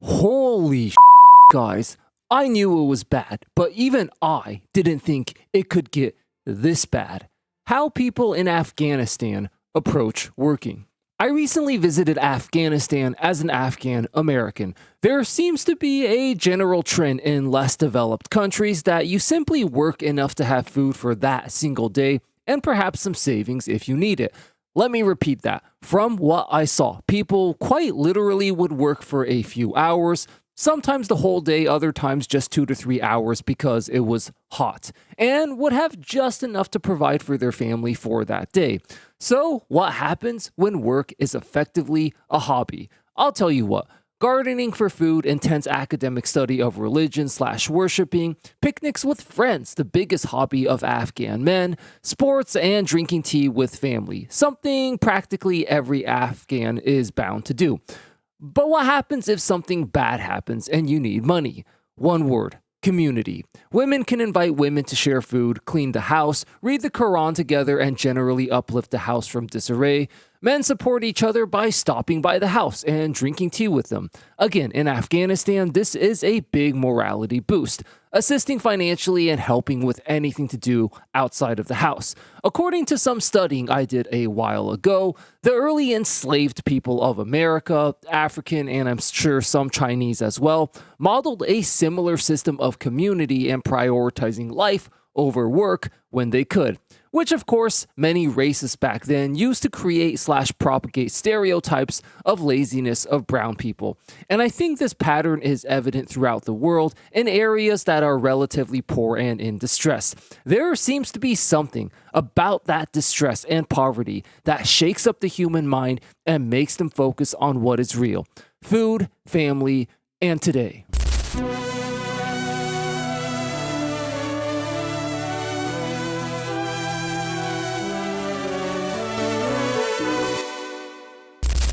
Holy guys, I knew it was bad, but even I didn't think it could get this bad. How people in Afghanistan approach working. I recently visited Afghanistan as an Afghan American. There seems to be a general trend in less developed countries that you simply work enough to have food for that single day and perhaps some savings if you need it. Let me repeat that. From what I saw, people quite literally would work for a few hours, sometimes the whole day, other times just 2 to 3 hours because it was hot, and would have just enough to provide for their family for that day. So, what happens when work is effectively a hobby? I'll tell you what. Gardening for food, intense academic study of religion/worshiping, picnics with friends, the biggest hobby of Afghan men, sports, and drinking tea with family, something practically every Afghan is bound to do. But what happens if something bad happens and you need money? One word. Community. Women can invite women to share food, clean the house, read the Quran together, and generally uplift the house from disarray. Men support each other by stopping by the house and drinking tea with them. Again, in Afghanistan, this is a big morality boost, assisting financially and helping with anything to do outside of the house. According to some studying I did a while ago, the early enslaved people of America, African, and I'm sure some Chinese as well, modeled a similar system of community and prioritizing life over work when they could, which of course many racists back then used to create/propagate stereotypes of laziness of brown people. And I think this pattern is evident throughout the world in areas that are relatively poor and in distress. There seems to be something about that distress and poverty that shakes up the human mind and makes them focus on what is real: food, family, and today.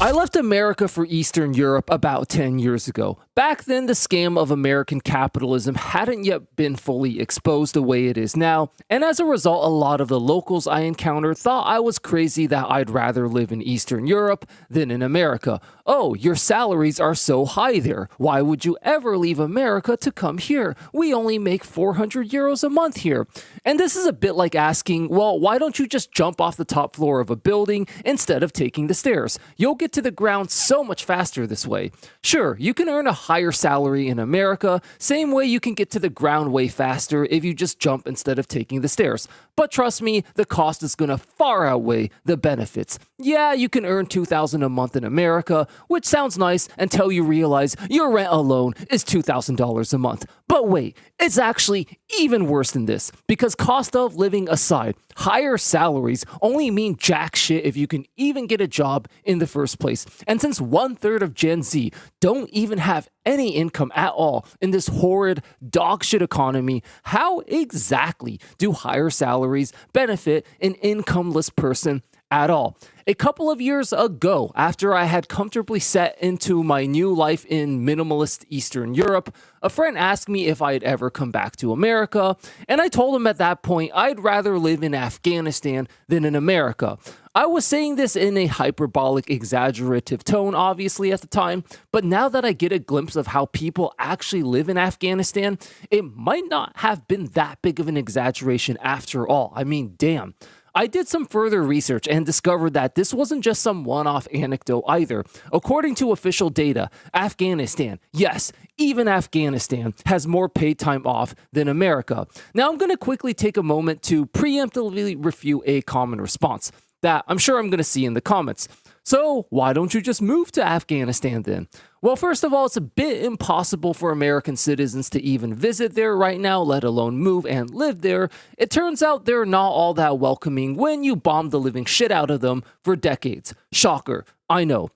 I left America for Eastern Europe about 10 years ago. Back then, the scam of American capitalism hadn't yet been fully exposed the way it is now, and as a result, a lot of the locals I encountered thought I was crazy that I'd rather live in Eastern Europe than in America. Oh, your salaries are so high there. Why would you ever leave America to come here? We only make 400 euros a month here. And this is a bit like asking, well, why don't you just jump off the top floor of a building instead of taking the stairs? You'll get to the ground so much faster this way. Sure, you can earn a higher salary in America, same way you can get to the ground way faster if you just jump instead of taking the stairs. But trust me, the cost is going to far outweigh the benefits. Yeah, you can earn $2,000 a month in America, which sounds nice until you realize your rent alone is $2,000 a month. But wait, it's actually even worse than this, because cost of living aside, higher salaries only mean jack shit if you can even get a job in the first place. And since 1/3 of Gen Z don't even have any income at all in this horrid dogshit economy, how exactly do higher salaries benefit an incomeless person at all? A couple of years ago, after I had comfortably set into my new life in minimalist Eastern Europe, a friend asked me if I'd ever come back to America, and I told him at that point I'd rather live in Afghanistan than in America. I was saying this in a hyperbolic, exaggerative tone, obviously, at the time, but now that I get a glimpse of how people actually live in Afghanistan, it might not have been that big of an exaggeration after all. I mean, damn. I did some further research and discovered that this wasn't just some one-off anecdote either. According to official data, Afghanistan, yes, even Afghanistan, has more paid time off than America. Now I'm going to quickly take a moment to preemptively refute a common response that I'm sure I'm going to see in the comments. So why don't you just move to Afghanistan then? Well, first of all, it's a bit impossible for American citizens to even visit there right now, let alone move and live there. It turns out they're not all that welcoming when you bomb the living shit out of them for decades. Shocker, I know.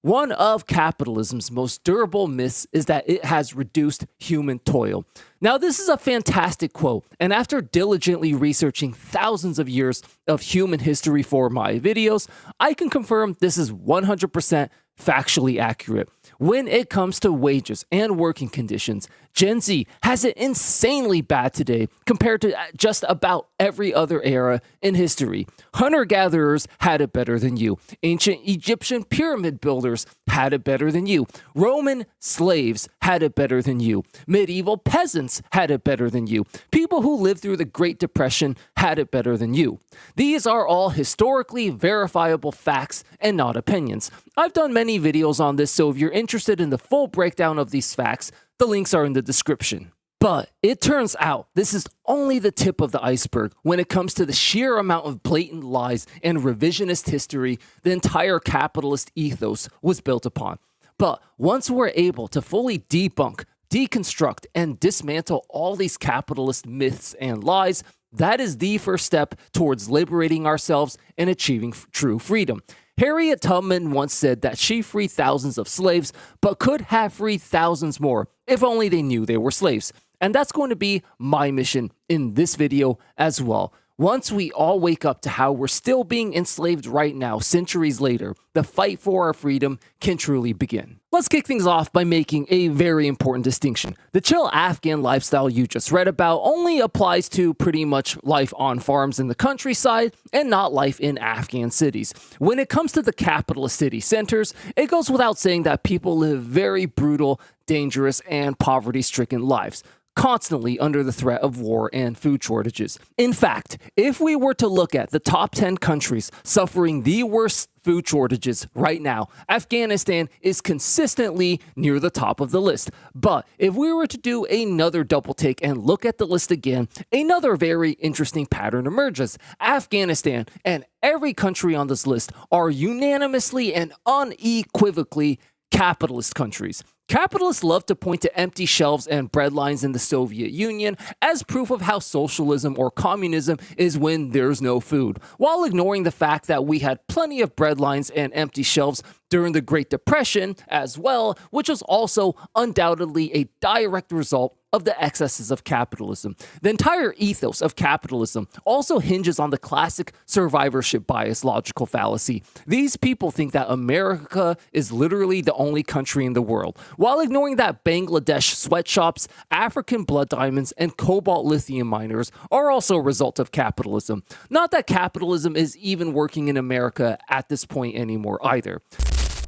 One of capitalism's most durable myths is that it has reduced human toil. Now, this is a fantastic quote, and after diligently researching thousands of years of human history for my videos, I can confirm this is 100% factually accurate. When it comes to wages and working conditions, Gen Z has it insanely bad today compared to just about every other era in history. Hunter-gatherers had it better than you. Ancient Egyptian pyramid builders had it better than you. Roman slaves had it better than you. Medieval peasants had it better than you. People who lived through the Great Depression had it better than you. These are all historically verifiable facts and not opinions. I've done many videos on this, so if you're interested in the full breakdown of these facts, the links are in the description. But it turns out this is only the tip of the iceberg when it comes to the sheer amount of blatant lies and revisionist history the entire capitalist ethos was built upon. But once we're able to fully debunk, deconstruct, and dismantle all these capitalist myths and lies, that is the first step towards liberating ourselves and achieving true freedom. Harriet Tubman once said that she freed thousands of slaves, but could have freed thousands more if only they knew they were slaves. And that's going to be my mission in this video as well. Once we all wake up to how we're still being enslaved right now, centuries later, the fight for our freedom can truly begin. Let's kick things off by making a very important distinction. The chill Afghan lifestyle you just read about only applies to pretty much life on farms in the countryside and not life in Afghan cities. When it comes to the capitalist city centers, it goes without saying that people live very brutal, dangerous, and poverty-stricken lives, constantly under the threat of war and food shortages. In fact, if we were to look at the top 10 countries suffering the worst food shortages right now, Afghanistan is consistently near the top of the list. But if we were to do another double take and look at the list again, another very interesting pattern emerges. Afghanistan and every country on this list are unanimously and unequivocally capitalist countries. Capitalists love to point to empty shelves and bread lines in the Soviet Union as proof of how socialism or communism is when there's no food, while ignoring the fact that we had plenty of bread lines and empty shelves during the Great Depression as well, which was also undoubtedly a direct result of the excesses of capitalism. The entire ethos of capitalism also hinges on the classic survivorship bias logical fallacy. These people think that America is literally the only country in the world, while ignoring that Bangladesh sweatshops, African blood diamonds, and cobalt lithium miners are also a result of capitalism. Not that capitalism is even working in America at this point anymore either.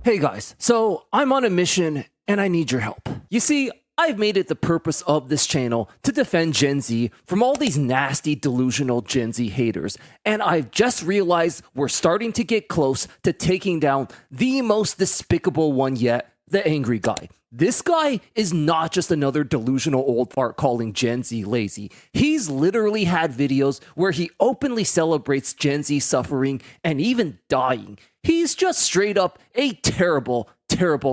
Hey guys, so I'm on a mission and I need your help. You see, I've made it the purpose of this channel to defend Gen Z from all these nasty, delusional Gen Z haters, and I've just realized we're starting to get close to taking down the most despicable one yet, the angry guy. This guy is not just another delusional old fart calling Gen Z lazy. He's literally had videos where he openly celebrates Gen Z suffering and even dying. He's just straight up a terrible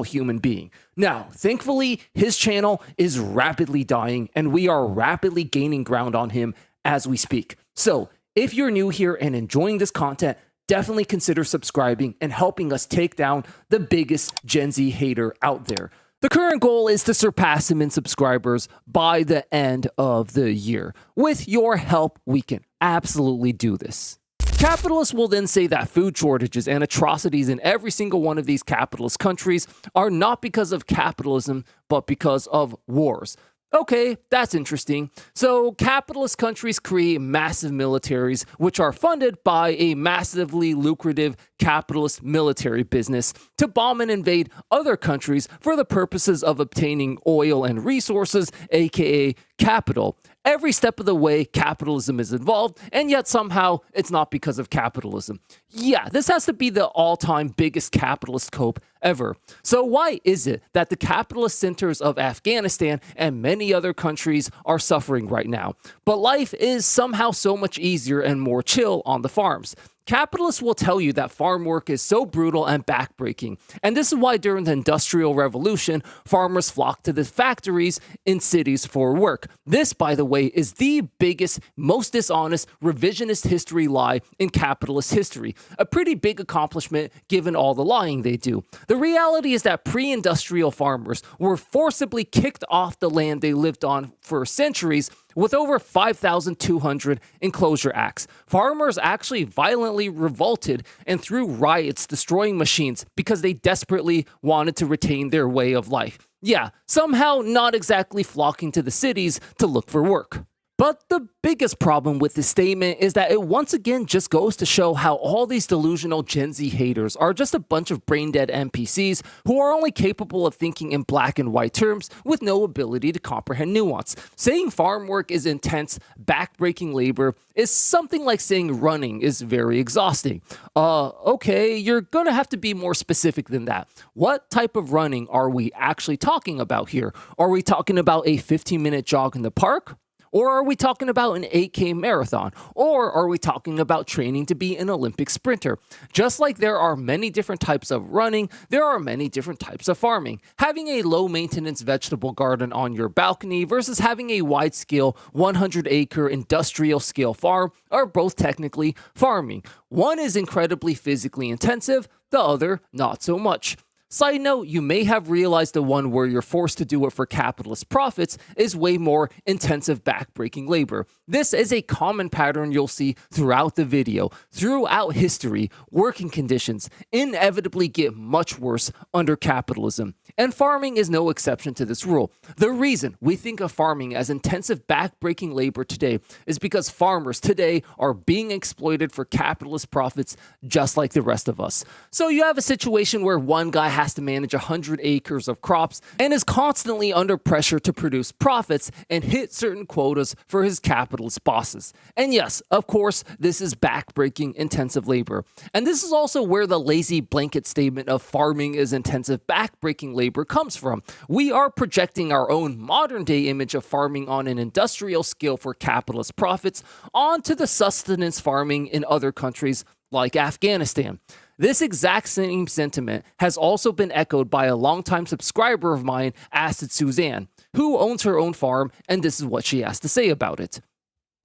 human being. Now, thankfully, his channel is rapidly dying and we are rapidly gaining ground on him as we speak. So, if you're new here and enjoying this content, definitely consider subscribing and helping us take down the biggest Gen Z hater out there. The current goal is to surpass him in subscribers by the end of the year. With your help, we can absolutely do this. Capitalists will then say that food shortages and atrocities in every single one of these capitalist countries are not because of capitalism, but because of wars. Okay, that's interesting. So capitalist countries create massive militaries, which are funded by a massively lucrative capitalist military business to bomb and invade other countries for the purposes of obtaining oil and resources, aka capital. Every step of the way, capitalism is involved, and yet somehow it's not because of capitalism. Yeah, this has to be the all-time biggest capitalist coup ever. So why is it that the capitalist centers of Afghanistan and many other countries are suffering right now, but life is somehow so much easier and more chill on the farms? Capitalists will tell you that farm work is so brutal and backbreaking, and this is why during the Industrial Revolution, farmers flocked to the factories in cities for work. This, by the way, is the biggest, most dishonest, revisionist history lie in capitalist history. A pretty big accomplishment given all the lying they do. The reality is that pre-industrial farmers were forcibly kicked off the land they lived on for centuries with over 5,200 enclosure acts. Farmers actually violently revolted and threw riots destroying machines because they desperately wanted to retain their way of life. Yeah, somehow not exactly flocking to the cities to look for work. But the biggest problem with this statement is that it once again just goes to show how all these delusional Gen Z haters are just a bunch of brain-dead NPCs who are only capable of thinking in black and white terms with no ability to comprehend nuance. Saying farm work is intense, back-breaking labor is something like saying running is very exhausting. Okay, you're gonna have to be more specific than that. What type of running are we actually talking about here? Are we talking about a 15-minute jog in the park? Or are we talking about an 8K marathon? Or are we talking about training to be an Olympic sprinter? Just like there are many different types of running, there are many different types of farming. Having a low-maintenance vegetable garden on your balcony versus having a wide-scale 100-acre industrial-scale farm are both technically farming. One is incredibly physically intensive, the other not so much. Side note, you may have realized the one where you're forced to do it for capitalist profits is way more intensive back-breaking labor. This is a common pattern you'll see throughout the video. Throughout history, working conditions inevitably get much worse under capitalism. And farming is no exception to this rule. The reason we think of farming as intensive back-breaking labor today is because farmers today are being exploited for capitalist profits just like the rest of us. So you have a situation where one guy has to manage 100 acres of crops and is constantly under pressure to produce profits and hit certain quotas for his capitalist bosses. And yes, of course, this is back-breaking intensive labor. And this is also where the lazy blanket statement of farming is intensive back-breaking labor comes from. We are projecting our own modern-day image of farming on an industrial scale for capitalist profits onto the sustenance farming in other countries like Afghanistan. This exact same sentiment has also been echoed by a longtime subscriber of mine, Acid Suzanne, who owns her own farm, and this is what she has to say about it.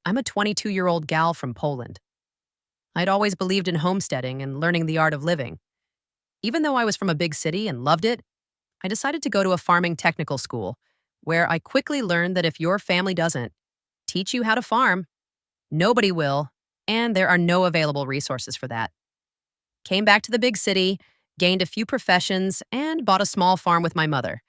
I'm a 22-year-old gal from Poland. I'd always believed in homesteading and learning the art of living. Even though I was from a big city and loved it, I decided to go to a farming technical school, where I quickly learned that if your family doesn't teach you how to farm, nobody will, and there are no available resources for that. Came back to the big city, gained a few professions, and bought a small farm with my mother.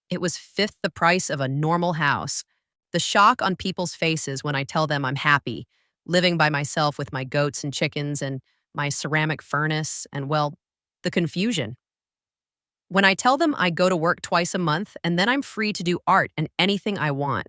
It was fifth the price of a normal house. The shock on people's faces when I tell them I'm happy, living by myself with my goats and chickens and my ceramic furnace, and well, the confusion. When I tell them I go to work twice a month and then I'm free to do art and anything I want,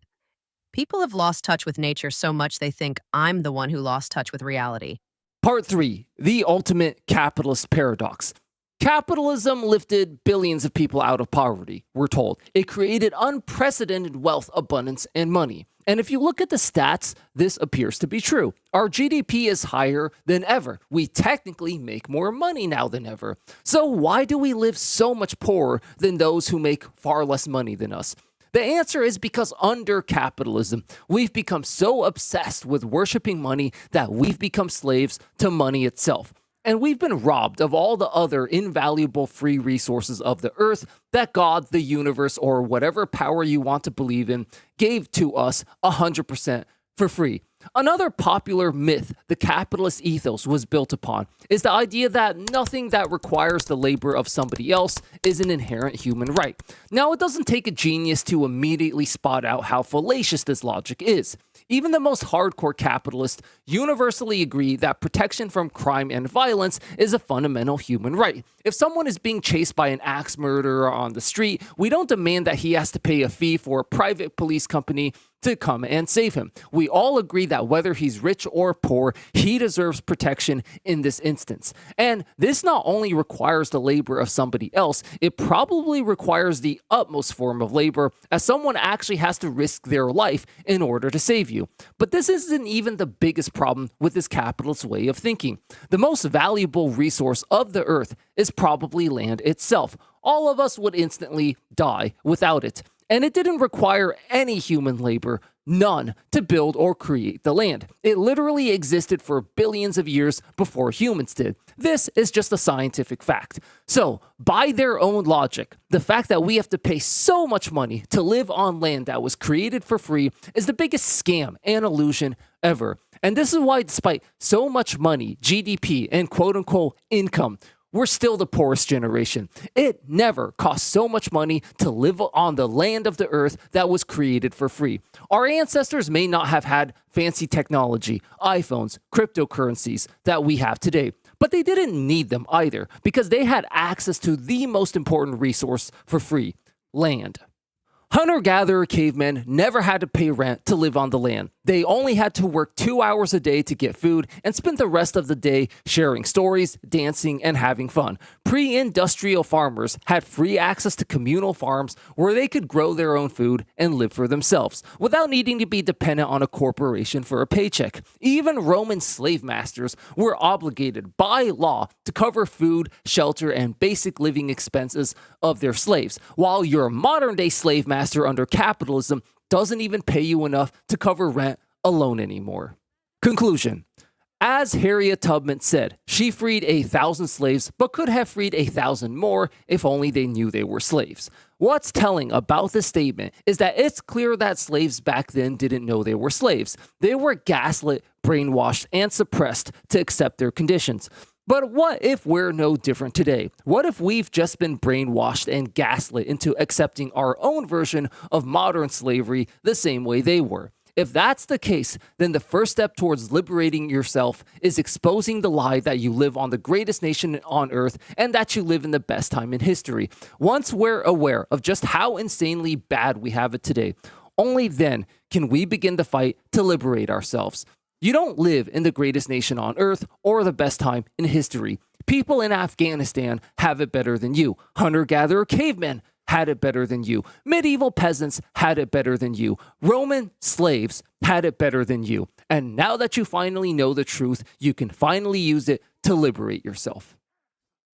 people have lost touch with nature so much they think I'm the one who lost touch with reality. Part 3. The ultimate capitalist paradox. Capitalism lifted billions of people out of poverty, we're told. It created unprecedented wealth, abundance, and money. And if you look at the stats, this appears to be true. Our GDP is higher than ever. We technically make more money now than ever. So why do we live so much poorer than those who make far less money than us? The answer is because under capitalism, we've become so obsessed with worshiping money that we've become slaves to money itself. And we've been robbed of all the other invaluable free resources of the earth that God, the universe, or whatever power you want to believe in, gave to us 100% for free. Another popular myth the capitalist ethos was built upon is the idea that nothing that requires the labor of somebody else is an inherent human right. Now, it doesn't take a genius to immediately spot out how fallacious this logic is. Even the most hardcore capitalists universally agree that protection from crime and violence is a fundamental human right. If someone is being chased by an axe murderer on the street, we don't demand that he has to pay a fee for a private police company to come and save him. We all agree that whether he's rich or poor, he deserves protection in this instance. And this not only requires the labor of somebody else, it probably requires the utmost form of labor, as someone actually has to risk their life in order to save you. But this isn't even the biggest problem with this capitalist way of thinking. The most valuable resource of the earth is probably land itself. All of us would instantly die without it. And it didn't require any human labor, none, to build or create the land. It literally existed for billions of years before humans did. This is just a scientific fact. So, by their own logic, the fact that we have to pay so much money to live on land that was created for free is the biggest scam and illusion ever. And this is why, despite so much money, GDP, and quote-unquote income, we're still the poorest generation. It never cost so much money to live on the land of the earth that was created for free. Our ancestors may not have had fancy technology, iPhones, cryptocurrencies that we have today, but they didn't need them either because they had access to the most important resource for free: land. Hunter-gatherer cavemen never had to pay rent to live on the land. They only had to work 2 hours a day to get food and spend the rest of the day sharing stories, dancing, and having fun. Pre-industrial farmers had free access to communal farms where they could grow their own food and live for themselves without needing to be dependent on a corporation for a paycheck. Even Roman slave masters were obligated by law to cover food, shelter, and basic living expenses of their slaves, while your modern-day slave master under capitalism doesn't even pay you enough to cover rent alone anymore. Conclusion. As Harriet Tubman said, she freed 1,000 slaves, but could have freed 1,000 more if only they knew they were slaves. What's telling about this statement is that it's clear that slaves back then didn't know they were slaves. They were gaslit, brainwashed, and suppressed to accept their conditions. But what if we're no different today? What if we've just been brainwashed and gaslit into accepting our own version of modern slavery the same way they were? If that's the case, then the first step towards liberating yourself is exposing the lie that you live on the greatest nation on earth and that you live in the best time in history. Once we're aware of just how insanely bad we have it today, only then can we begin the fight to liberate ourselves. You don't live in the greatest nation on earth or the best time in history. People in Afghanistan have it better than you. Hunter-gatherer cavemen had it better than you. Medieval peasants had it better than you. Roman slaves had it better than you. And now that you finally know the truth, you can finally use it to liberate yourself.